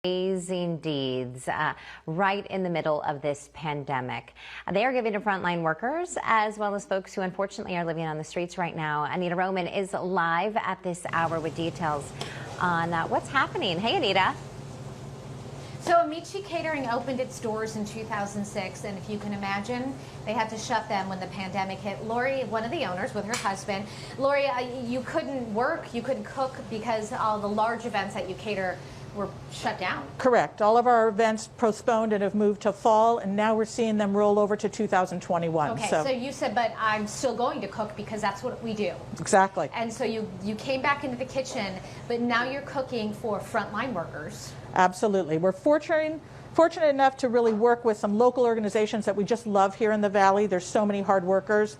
Amazing deeds right in the middle of this pandemic. They are giving to frontline workers as well as folks who unfortunately are living on the streets right now. Anita Roman is live at this hour with details on what's happening. Hey, Anita. So Amici Catering opened its doors in 2006, and if you can imagine, they had to shut them when the pandemic hit. Lori, one of the owners with her husband, Lori, you couldn't work, you couldn't cook because all the large events that you cater were shut down. Correct. All of our events postponed and have moved to fall, and now we're seeing them roll over to 2021. Okay, so you said, but I'm still going to cook because that's what we do. Exactly. And so you came back into the kitchen, but now you're cooking for frontline workers. Absolutely. We're fortunate enough to really work with some local organizations that we just love here in the Valley. There's so many hard workers.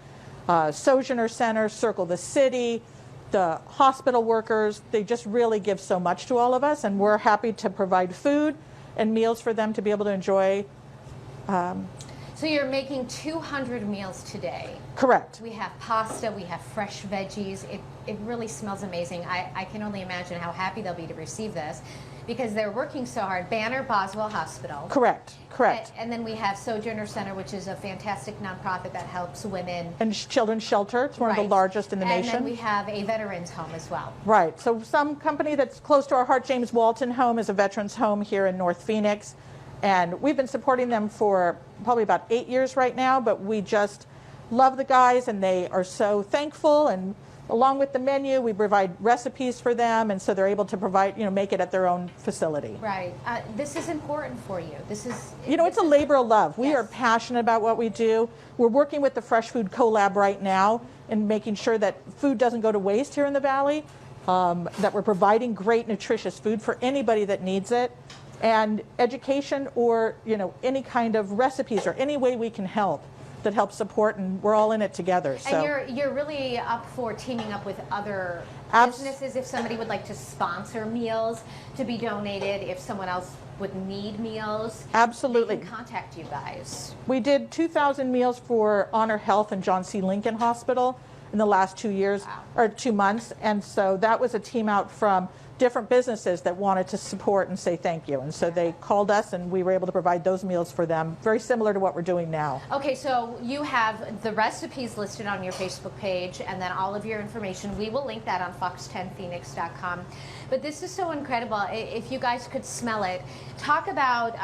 Sojourner Center, Circle the City, the hospital workers, they just really give so much to all of us, and we're happy to provide food and meals for them to be able to enjoy. So you're making 200 meals today. Correct. We have pasta, we have fresh veggies. It really smells amazing. I can only imagine how happy they'll be to receive this because they're working so hard. Banner Boswell Hospital. Correct. And then we have Sojourner Center, which is a fantastic nonprofit that helps women. And Children's Shelter, it's one of the largest in the nation. And then we have a veterans home as well. Right, so some company that's close to our heart, James Walton Home, is a veterans home here in North Phoenix. And we've been supporting them for probably about 8 years right now, but we just love the guys and they are so thankful, and along with the menu, we provide recipes for them, and so they're able to provide, make it at their own facility. Right. This is important for you. This is... it's a labor of love. We Yes. are passionate about what we do. We're working with the Fresh Food Collab right now and making sure that food doesn't go to waste here in the Valley, that we're providing great, nutritious food for anybody that needs it, and education or, any kind of recipes or any way we can help that helps support, and we're all in it together. So. And you're really up for teaming up with other businesses if somebody would like to sponsor meals to be donated, if someone else would need meals. Absolutely. They can contact you guys. We did 2,000 meals for Honor Health and John C. Lincoln Hospital in the last 2 years, or 2 months, and so that was a team out from different businesses that wanted to support and say thank you, and so they called us and we were able to provide those meals for them, very similar to what we're doing now. Okay, so you have the recipes listed on your Facebook page and then all of your information. We will link that on fox10phoenix.com. But this is so incredible. If you guys could smell it, talk about,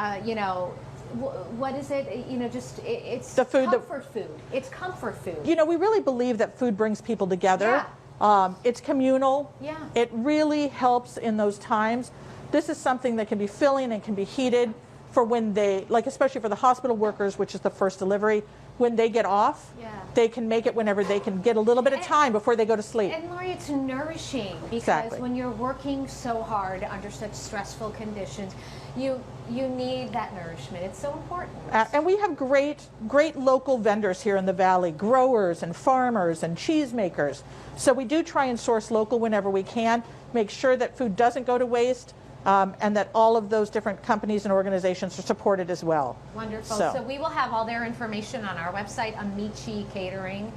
what is it? It's the food, comfort food. It's comfort food. We really believe that food brings people together. Yeah. It's communal. Yeah. It really helps in those times. This is something that can be filling and can be heated for when they, especially for the hospital workers, which is the first delivery, when they get off, they can make it whenever they can get a little bit of time before they go to sleep. And Lori, it's nourishing because when you're working so hard under such stressful conditions, you need that nourishment. It's so important. And we have great local vendors here in the Valley, growers and farmers and cheesemakers. So we do try and source local whenever we can, make sure that food doesn't go to waste, and that all of those different companies and organizations are supported as well. Wonderful. So we will have all their information on our website, Amici Catering.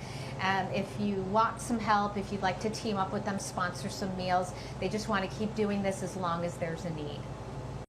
If you want some help, if you'd like to team up with them, sponsor some meals, they just want to keep doing this as long as there's a need.